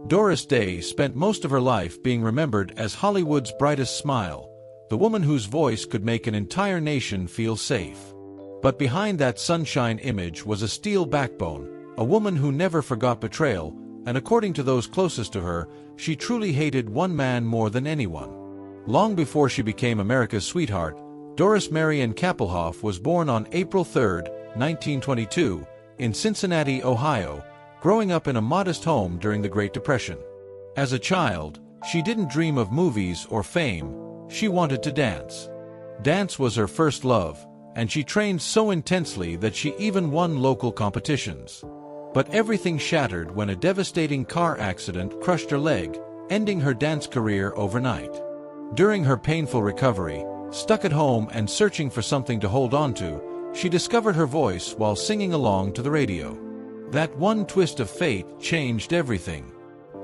Doris Day spent most of her life being remembered as Hollywood's brightest smile, the woman whose voice could make an entire nation feel safe. But behind that sunshine image was a steel backbone, a woman who never forgot betrayal, and according to those closest to her, she truly hated one man more than anyone. Long before she became America's sweetheart, Doris Marion Kappelhoff was born on April 3, 1922, in Cincinnati, Ohio, growing up in a modest home during the Great Depression. As a child, she didn't dream of movies or fame, she wanted to dance. Dance was her first love, and she trained so intensely that she even won local competitions. But everything shattered when a devastating car accident crushed her leg, ending her dance career overnight. During her painful recovery, stuck at home and searching for something to hold on to, she discovered her voice while singing along to the radio. That one twist of fate changed everything.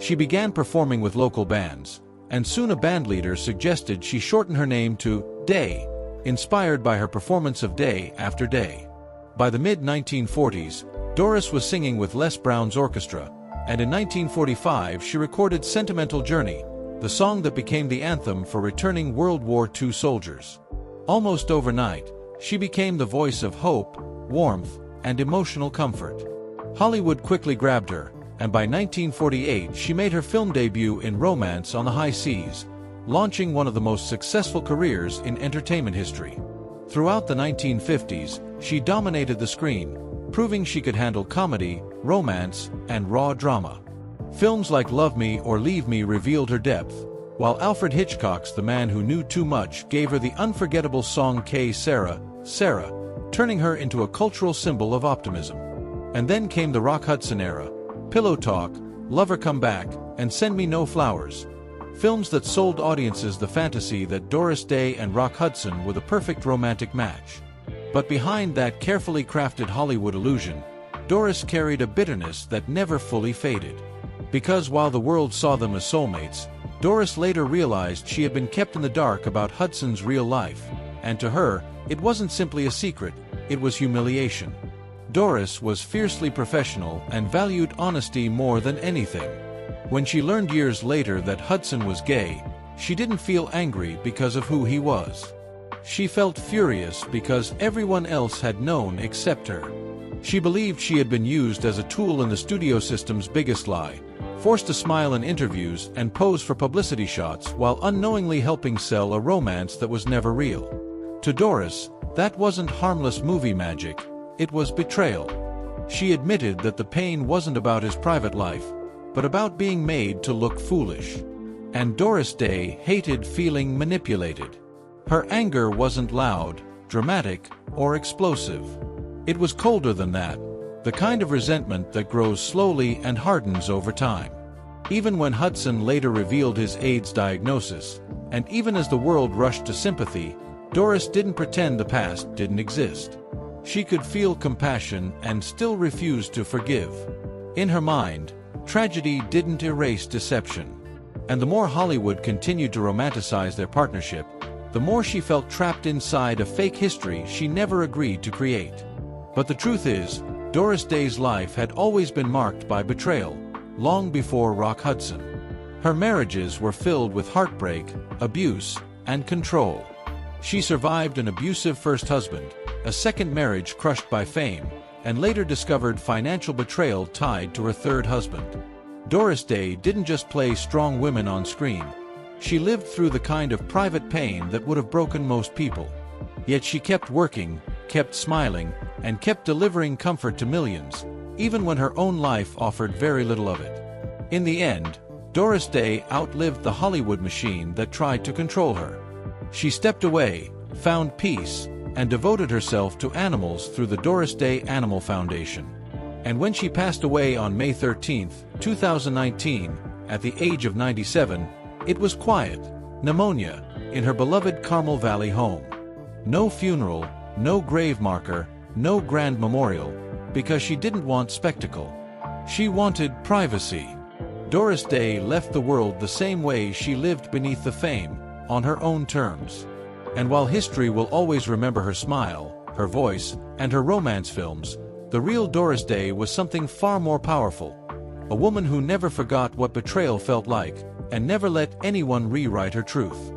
She began performing with local bands, and soon a bandleader suggested she shorten her name to Day, inspired by her performance of Day After Day. By the mid-1940s, Doris was singing with Les Brown's orchestra, and in 1945 she recorded Sentimental Journey, the song that became the anthem for returning World War II soldiers. Almost overnight, she became the voice of hope, warmth, and emotional comfort. Hollywood quickly grabbed her, and by 1948 she made her film debut in Romance on the High Seas, launching one of the most successful careers in entertainment history. Throughout the 1950s, she dominated the screen, proving she could handle comedy, romance, and raw drama. Films like Love Me or Leave Me revealed her depth, while Alfred Hitchcock's The Man Who Knew Too Much gave her the unforgettable song Que Sera, Sera, turning her into a cultural symbol of optimism. And then came the Rock Hudson era, Pillow Talk, Lover Come Back, and Send Me No Flowers. Films that sold audiences the fantasy that Doris Day and Rock Hudson were the perfect romantic match. But behind that carefully crafted Hollywood illusion, Doris carried a bitterness that never fully faded. Because while the world saw them as soulmates, Doris later realized she had been kept in the dark about Hudson's real life, and to her, it wasn't simply a secret, it was humiliation. Doris was fiercely professional and valued honesty more than anything. When she learned years later that Hudson was gay, she didn't feel angry because of who he was. She felt furious because everyone else had known except her. She believed she had been used as a tool in the studio system's biggest lie, forced to smile in interviews and pose for publicity shots while unknowingly helping sell a romance that was never real. To Doris, that wasn't harmless movie magic, it was betrayal. She admitted that the pain wasn't about his private life, but about being made to look foolish. And Doris Day hated feeling manipulated. Her anger wasn't loud, dramatic, or explosive. It was colder than that, the kind of resentment that grows slowly and hardens over time. Even when Hudson later revealed his AIDS diagnosis, and even as the world rushed to sympathy, Doris didn't pretend the past didn't exist. She could feel compassion and still refused to forgive. In her mind, tragedy didn't erase deception. And the more Hollywood continued to romanticize their partnership, the more she felt trapped inside a fake history she never agreed to create. But the truth is, Doris Day's life had always been marked by betrayal, long before Rock Hudson. Her marriages were filled with heartbreak, abuse, and control. She survived an abusive first husband, a second marriage crushed by fame, and later discovered financial betrayal tied to her third husband. Doris Day didn't just play strong women on screen. She lived through the kind of private pain that would have broken most people. Yet she kept working, kept smiling, and kept delivering comfort to millions, even when her own life offered very little of it. In the end, Doris Day outlived the Hollywood machine that tried to control her. She stepped away, found peace, and devoted herself to animals through the Doris Day Animal Foundation. And when she passed away on May 13, 2019, at the age of 97, it was quiet, pneumonia, in her beloved Carmel Valley home. No funeral, no grave marker, no grand memorial, because she didn't want spectacle. She wanted privacy. Doris Day left the world the same way she lived beneath the fame, on her own terms. And while history will always remember her smile, her voice, and her romance films, the real Doris Day was something far more powerful. a woman who never forgot what betrayal felt like, and never let anyone rewrite her truth.